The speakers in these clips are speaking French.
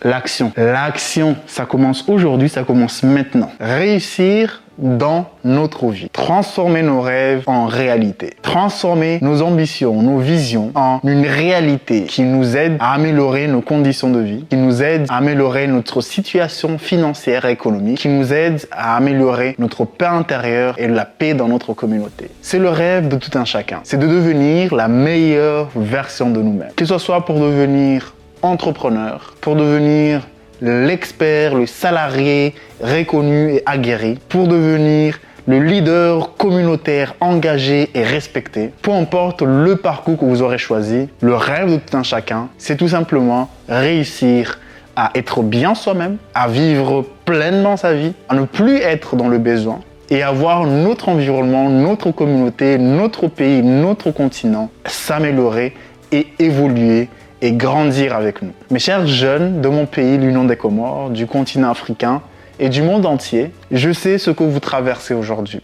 l'action. L'action, ça commence aujourd'hui, ça commence maintenant. Réussir dans notre vie. Transformer nos rêves en réalité. Transformer nos ambitions, nos visions en une réalité qui nous aide à améliorer nos conditions de vie, qui nous aide à améliorer notre situation financière et économique, qui nous aide à améliorer notre paix intérieure et la paix dans notre communauté. C'est le rêve de tout un chacun. C'est de devenir la meilleure version de nous-mêmes. Que ce soit pour devenir entrepreneur, pour devenir l'expert, le salarié reconnu et aguerri, pour devenir le leader communautaire engagé et respecté. Peu importe le parcours que vous aurez choisi, le rêve de tout un chacun, c'est tout simplement réussir à être bien soi-même, à vivre pleinement sa vie, à ne plus être dans le besoin et à voir notre environnement, notre communauté, notre pays, notre continent s'améliorer et évoluer et grandir avec nous. Mes chers jeunes de mon pays, l'Union des Comores, du continent africain et du monde entier, je sais ce que vous traversez aujourd'hui.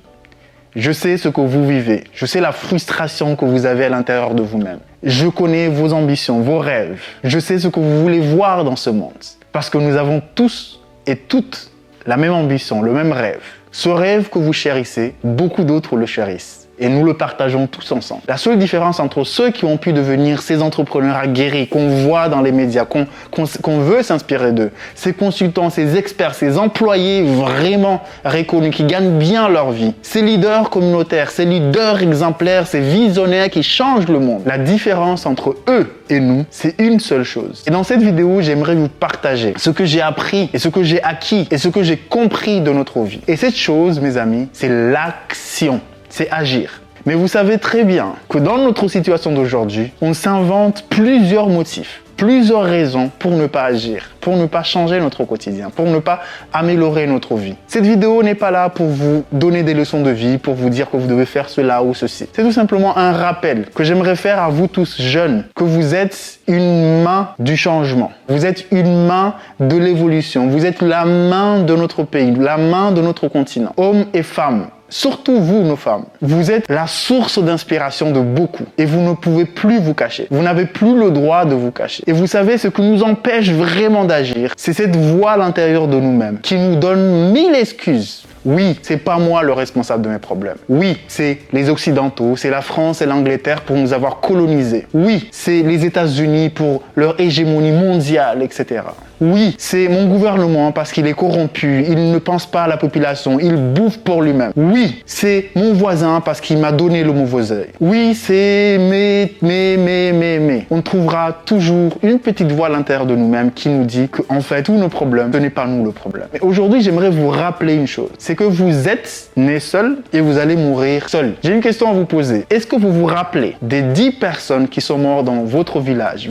Je sais ce que vous vivez. Je sais la frustration que vous avez à l'intérieur de vous-même. Je connais vos ambitions, vos rêves. Je sais ce que vous voulez voir dans ce monde. Parce que nous avons tous et toutes la même ambition, le même rêve. Ce rêve que vous chérissez, beaucoup d'autres le chérissent. Et nous le partageons tous ensemble. La seule différence entre ceux qui ont pu devenir ces entrepreneurs aguerris qu'on voit dans les médias, qu'on veut s'inspirer d'eux, ces consultants, ces experts, ces employés vraiment reconnus qui gagnent bien leur vie, ces leaders communautaires, ces leaders exemplaires, ces visionnaires qui changent le monde. La différence entre eux et nous, c'est une seule chose. Et dans cette vidéo, j'aimerais vous partager ce que j'ai appris et ce que j'ai acquis et ce que j'ai compris de notre vie. Et cette chose, mes amis, c'est l'action. C'est agir. Mais vous savez très bien que dans notre situation d'aujourd'hui, on s'invente plusieurs motifs, plusieurs raisons pour ne pas agir, pour ne pas changer notre quotidien, pour ne pas améliorer notre vie. Cette vidéo n'est pas là pour vous donner des leçons de vie, pour vous dire que vous devez faire cela ou ceci. C'est tout simplement un rappel que j'aimerais faire à vous tous jeunes, que vous êtes une main du changement. Vous êtes une main de l'évolution. Vous êtes la main de notre pays, la main de notre continent. Hommes et femmes. Surtout vous, nos femmes, vous êtes la source d'inspiration de beaucoup et vous ne pouvez plus vous cacher. Vous n'avez plus le droit de vous cacher. Et vous savez, ce que nous empêche vraiment d'agir, c'est cette voix à l'intérieur de nous-mêmes qui nous donne 1000 excuses. Oui, c'est pas moi le responsable de mes problèmes. Oui, c'est les Occidentaux, c'est la France et l'Angleterre pour nous avoir colonisés. Oui, c'est les États-Unis pour leur hégémonie mondiale, etc. Oui, c'est mon gouvernement parce qu'il est corrompu, il ne pense pas à la population, il bouffe pour lui-même. Oui, c'est mon voisin parce qu'il m'a donné le mauvais œil. Oui, c'est mais. On trouvera toujours une petite voix à l'intérieur de nous-mêmes qui nous dit qu'en fait, tous nos problèmes, ce n'est pas nous le problème. Mais aujourd'hui, j'aimerais vous rappeler une chose. C'est que vous êtes né seul et vous allez mourir seul. J'ai une question à vous poser. Est-ce que vous vous rappelez des 10 personnes qui sont mortes dans votre village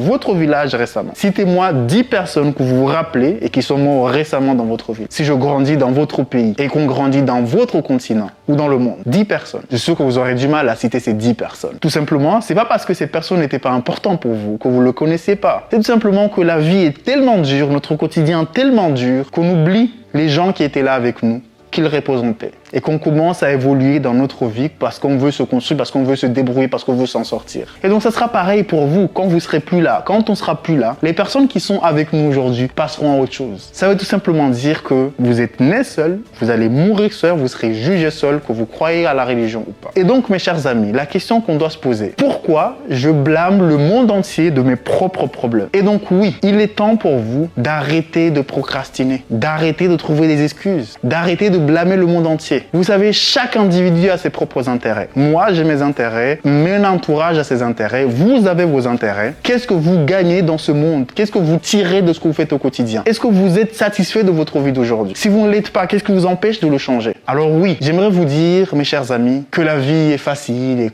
récemment? Citez-moi 10 personnes que vous vous rappelez et qui sont morts récemment dans votre ville. Si je grandis dans votre pays et qu'on grandit dans votre continent ou dans le monde, 10 personnes. Je suis sûr que vous aurez du mal à citer ces 10 personnes. Tout simplement, c'est pas parce que ces personnes n'étaient pas importantes pour vous, que vous le connaissez pas. C'est tout simplement que la vie est tellement dure, notre quotidien tellement dur, qu'on oublie les gens qui étaient là avec nous, qu'ils représentaient. Et qu'on commence à évoluer dans notre vie parce qu'on veut se construire, parce qu'on veut se débrouiller, parce qu'on veut s'en sortir. Et donc ça sera pareil pour vous quand vous serez plus là. Quand on sera plus là, les personnes qui sont avec nous aujourd'hui passeront à autre chose. Ça veut tout simplement dire que vous êtes né seul, vous allez mourir seul, vous serez jugé seul, que vous croyez à la religion ou pas. Et donc mes chers amis, la question qu'on doit se poser, pourquoi je blâme le monde entier de mes propres problèmes? Et donc oui, il est temps pour vous d'arrêter de procrastiner, d'arrêter de trouver des excuses, d'arrêter de blâmer le monde entier. Vous savez, chaque individu a ses propres intérêts. Moi, j'ai mes intérêts, mon entourage a ses intérêts, vous avez vos intérêts. Qu'est-ce que vous gagnez dans ce monde? Qu'est-ce que vous tirez de ce que vous faites au quotidien? Est-ce que vous êtes satisfait de votre vie d'aujourd'hui? Si vous ne l'êtes pas, qu'est-ce qui vous empêche de le changer? Alors oui, j'aimerais vous dire, mes chers amis, que la vie est facile et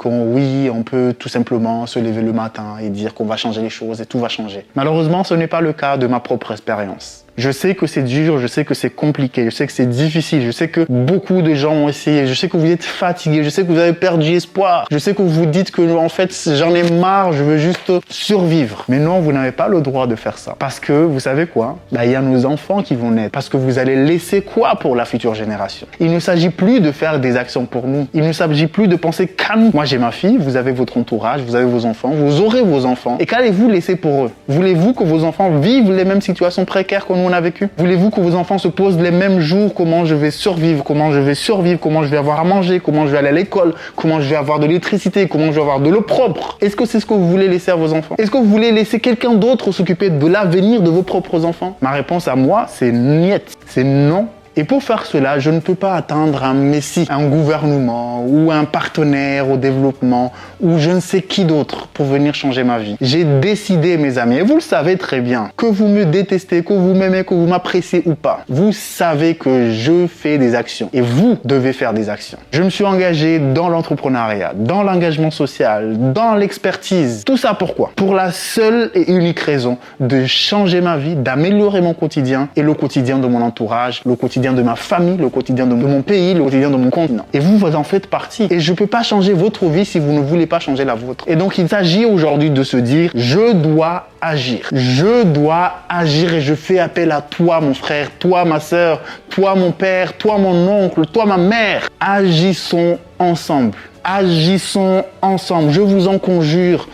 on peut tout simplement se lever le matin et dire qu'on va changer les choses et tout va changer. Malheureusement, ce n'est pas le cas de ma propre expérience. Je sais que c'est dur, je sais que c'est compliqué, je sais que c'est difficile, je sais que beaucoup de gens ont essayé, je sais que vous êtes fatigués, je sais que vous avez perdu espoir, je sais que vous dites que en fait j'en ai marre, je veux juste survivre. Mais non, vous n'avez pas le droit de faire ça. Parce que, vous savez quoi? Il y a nos enfants qui vont naître. Parce que vous allez laisser quoi pour la future génération? Il ne s'agit plus de faire des actions pour nous. Il ne s'agit plus de penser qu'à nous. Moi, j'ai ma fille, vous avez votre entourage, vous avez vos enfants, vous aurez vos enfants. Et qu'allez-vous laisser pour eux? Voulez-vous que vos enfants vivent les mêmes situations précaires que nous on a vécues? Voulez-vous que vos enfants se posent les mêmes jours? Comment je vais survivre? Comment je vais survivre? Comment je vais avoir à manger? Comment je vais aller à l'école? Comment je vais avoir de l'électricité? Comment je vais avoir de l'eau propre? Est-ce que c'est ce que vous voulez laisser à vos enfants? Est-ce que vous voulez laisser quelqu'un d'autre s'occuper de l'avenir de vos propres enfants? Ma réponse à moi, c'est niet. C'est non. Et pour faire cela, je ne peux pas attendre un messie, un gouvernement ou un partenaire au développement ou je ne sais qui d'autre pour venir changer ma vie. J'ai décidé, mes amis, et vous le savez très bien, que vous me détestez, que vous m'aimez, que vous m'appréciez ou pas. Vous savez que je fais des actions et vous devez faire des actions. Je me suis engagé dans l'entrepreneuriat, dans l'engagement social, dans l'expertise. Tout ça pourquoi? Pour la seule et unique raison de changer ma vie, d'améliorer mon quotidien et le quotidien de mon entourage, le quotidien de ma famille, le quotidien de mon pays, le quotidien de mon continent. Et vous en faites partie. Et je ne peux pas changer votre vie si vous ne voulez pas changer la vôtre. Et donc, il s'agit aujourd'hui de se dire, je dois agir. Je dois agir et je fais appel à toi, mon frère, toi, ma sœur, toi, mon père, toi, mon oncle, toi, ma mère. Agissons ensemble. Agissons ensemble. Je vous en conjure,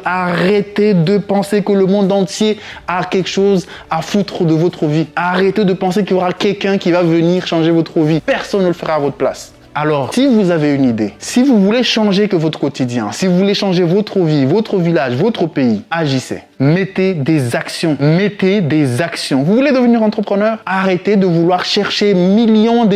arrêtez de penser que le monde entier a quelque chose à foutre de votre vie. Arrêtez de penser qu'il y aura quelqu'un qui va venir changer votre vie. Personne ne le fera à votre place. Alors, si vous avez une idée, si vous voulez changer que votre quotidien, si vous voulez changer votre vie, votre village, votre pays, agissez. Mettez des actions. Mettez des actions. Vous voulez devenir entrepreneur? Arrêtez de vouloir chercher des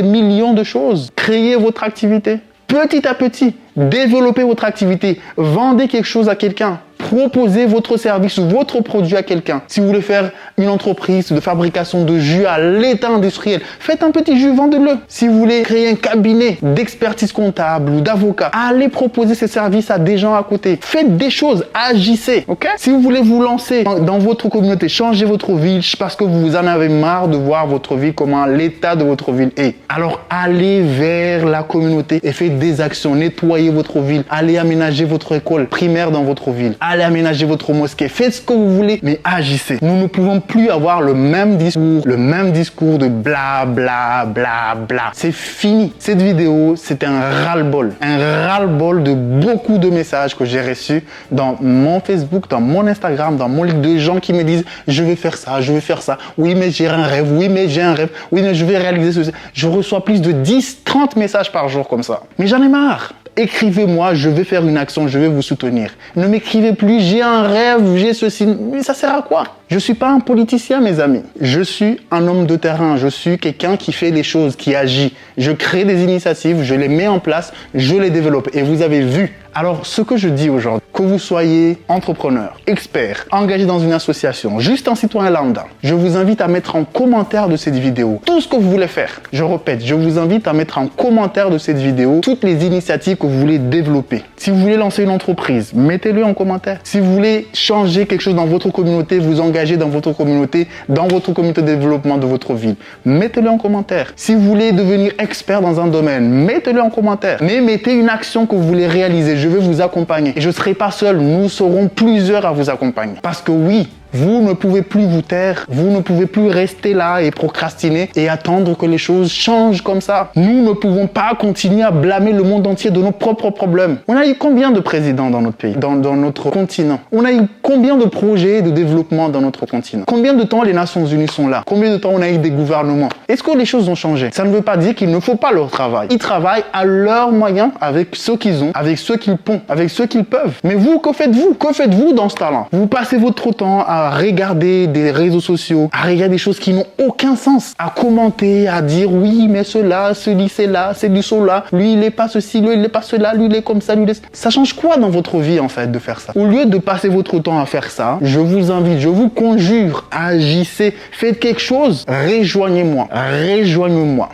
millions de choses. Créez votre activité. Petit à petit, développez votre activité. Vendez quelque chose à quelqu'un. Proposez votre service ou votre produit à quelqu'un. Si vous voulez faire une entreprise de fabrication de jus à l'état industriel, faites un petit jus, vendez-le. Si vous voulez créer un cabinet d'expertise comptable ou d'avocat, allez proposer ces services à des gens à côté. Faites des choses, agissez. Ok? Si vous voulez vous lancer dans votre communauté, changez votre ville parce que vous en avez marre de voir votre ville, comment l'état de votre ville est. Alors allez vers la communauté et faites des actions. Nettoyez votre ville. Allez aménager votre école primaire dans votre ville. Allez aménager votre mosquée, faites ce que vous voulez, mais agissez. Nous ne pouvons plus avoir le même discours de bla bla bla bla. C'est fini. Cette vidéo, c'est un ras-le-bol de beaucoup de messages que j'ai reçus dans mon Facebook, dans mon Instagram, dans mon livre de gens qui me disent je vais faire ça, je vais faire ça. Oui, mais j'ai un rêve. Oui, mais j'ai un rêve. Oui, mais je vais réaliser ceci. Je reçois plus de 10, 30 messages par jour comme ça. Mais j'en ai marre. Écrivez-moi, je vais faire une action, je vais vous soutenir. Ne m'écrivez plus, j'ai un rêve, j'ai ceci. Mais ça sert à quoi? Je ne suis pas un politicien, mes amis. Je suis un homme de terrain. Je suis quelqu'un qui fait les choses, qui agit. Je crée des initiatives, je les mets en place, je les développe. Et vous avez vu. Alors, ce que je dis aujourd'hui, que vous soyez entrepreneur, expert, engagé dans une association, juste un citoyen lambda, je vous invite à mettre en commentaire de cette vidéo tout ce que vous voulez faire. Je répète, je vous invite à mettre en commentaire de cette vidéo toutes les initiatives que vous voulez développer. Si vous voulez lancer une entreprise, mettez-le en commentaire. Si vous voulez changer quelque chose dans votre communauté, vous engager dans votre communauté de développement de votre ville, mettez-le en commentaire. Si vous voulez devenir expert dans un domaine, mettez-le en commentaire. Mais mettez une action que vous voulez réaliser. Je vais vous accompagner. Et je ne serai pas seul. Nous serons plusieurs à vous accompagner. Parce que oui, vous ne pouvez plus vous taire, vous ne pouvez plus rester là et procrastiner et attendre que les choses changent comme ça. Nous ne pouvons pas continuer à blâmer le monde entier de nos propres problèmes. On a eu combien de présidents dans notre pays, dans notre continent? On a eu combien de projets de développement dans notre continent? Combien de temps les Nations Unies sont là? Combien de temps on a eu des gouvernements? Est-ce que les choses ont changé? Ça ne veut pas dire qu'il ne faut pas leur travail. Ils travaillent à leurs moyens, avec ceux qu'ils ont, avec ceux qu'ils pondent, avec ceux qu'ils peuvent. Mais vous, que faites-vous? Que faites-vous dans ce talent? Vous passez votre temps à regarder des réseaux sociaux, à regarder des choses qui n'ont aucun sens, à commenter, à dire oui, mais cela, celui c'est là, c'est du cela, lui il est pas ceci, lui il est pas cela, lui il est comme ça, lui il est... Ça change quoi dans votre vie en fait de faire ça? Au lieu de passer votre temps à faire ça, je vous invite, je vous conjure, agissez, faites quelque chose, rejoignez-moi.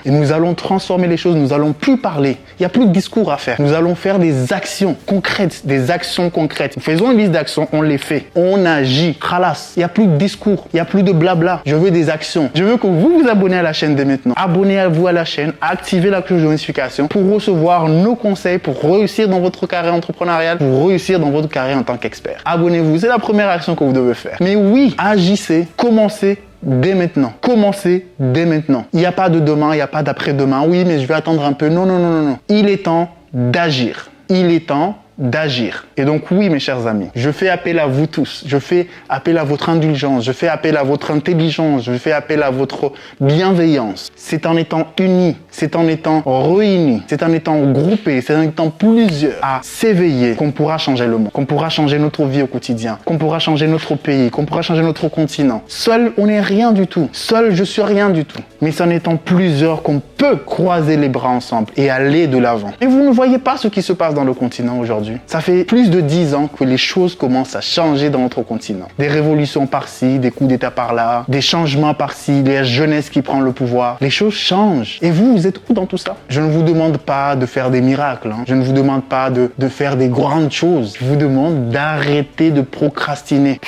Et nous allons transformer les choses, nous allons plus parler, il n'y a plus de discours à faire, nous allons faire des actions concrètes, Faisons une liste d'actions, on les fait, on agit, khalas. place, il n'y a plus de discours, il n'y a plus de blabla. Je veux des actions. Je veux que vous vous abonnez à la chaîne dès maintenant. Abonnez-vous à la chaîne, activez la cloche de notification pour recevoir nos conseils pour réussir dans votre carrière entrepreneuriale, pour réussir dans votre carrière en tant qu'expert. Abonnez-vous, c'est la première action que vous devez faire. Mais oui, agissez, commencez dès maintenant. Commencez dès maintenant. Il n'y a pas de demain, il n'y a pas d'après-demain. Oui, mais je vais attendre un peu. Non, non, non, non, non. Il est temps d'agir. Il est temps d'agir. Et donc oui, mes chers amis, je fais appel à vous tous. Je fais appel à votre indulgence. Je fais appel à votre intelligence. Je fais appel à votre bienveillance. C'est en étant unis, c'est en étant réunis, c'est en étant groupés, c'est en étant plusieurs à s'éveiller qu'on pourra changer le monde, qu'on pourra changer notre vie au quotidien, qu'on pourra changer notre pays, qu'on pourra changer notre continent. Seul, on n'est rien du tout. Seul, je suis rien du tout. Mais c'est en étant plusieurs qu'on peut croiser les bras ensemble et aller de l'avant. Et vous ne voyez pas ce qui se passe dans le continent aujourd'hui. Ça fait plus de 10 ans que les choses commencent à changer dans notre continent. Des révolutions par-ci, des coups d'État par-là, des changements par-ci, la jeunesse qui prend le pouvoir. Les choses changent. Et vous êtes où dans tout ça? Je ne vous demande pas de faire des miracles. Je ne vous demande pas de faire des grandes choses. Je vous demande d'arrêter de procrastiner.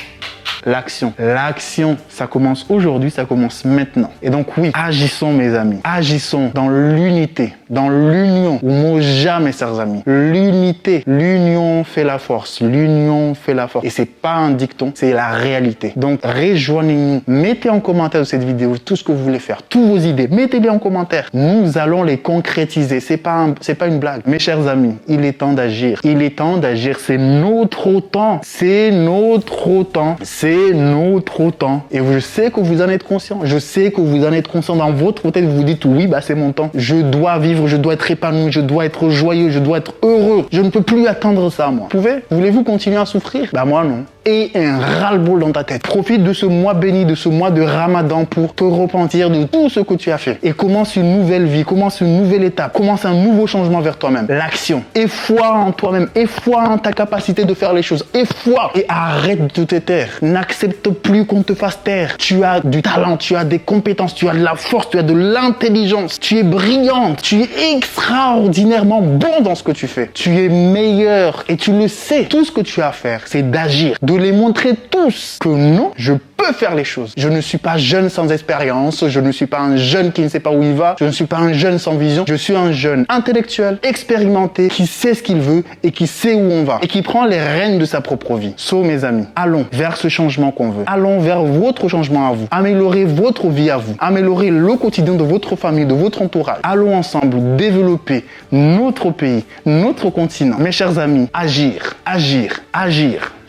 L'action. L'action, ça commence aujourd'hui, ça commence maintenant. Et donc oui, agissons mes amis. Agissons dans l'unité, dans l'union. Ou mot jamais, chers amis. L'unité. L'union fait la force. L'union fait la force. Et c'est pas un dicton, c'est la réalité. Donc rejoignez-nous. Mettez en commentaire de cette vidéo tout ce que vous voulez faire, toutes vos idées. Mettez-les en commentaire. Nous allons les concrétiser. C'est pas une blague. Mes chers amis, il est temps d'agir. Il est temps d'agir. C'est notre temps. C'est notre temps. C'est notre temps. Et je sais que vous en êtes conscient. Je sais que vous en êtes conscient dans votre tête. Vous vous dites oui, c'est mon temps. Je dois vivre, je dois être épanoui, je dois être joyeux, je dois être heureux. Je ne peux plus attendre ça, moi. Voulez-vous continuer à souffrir? Moi non. Et un ras-le-bol dans ta tête. Profite de ce mois béni, de ce mois de Ramadan pour te repentir de tout ce que tu as fait. Et commence une nouvelle vie, commence une nouvelle étape, commence un nouveau changement vers toi-même. L'action. Aie foi en toi-même, aie foi en ta capacité de faire les choses. Aie foi et arrête de te taire. N'accepte plus qu'on te fasse taire. Tu as du talent, tu as des compétences, tu as de la force, tu as de l'intelligence. Tu es brillante, tu es extraordinairement bon dans ce que tu fais. Tu es meilleur et tu le sais. Tout ce que tu as à faire, c'est d'agir, de les montrer tous que non, je peux faire les choses. Je ne suis pas jeune sans expérience, je ne suis pas un jeune qui ne sait pas où il va, je ne suis pas un jeune sans vision, je suis un jeune intellectuel, expérimenté, qui sait ce qu'il veut et qui sait où on va et qui prend les rênes de sa propre vie. Mes amis, allons vers ce changement qu'on veut. Allons vers votre changement à vous. Améliorez votre vie à vous. Améliorez le quotidien de votre famille, de votre entourage. Allons ensemble développer notre pays, notre continent. Mes chers amis, agir, agir, agir.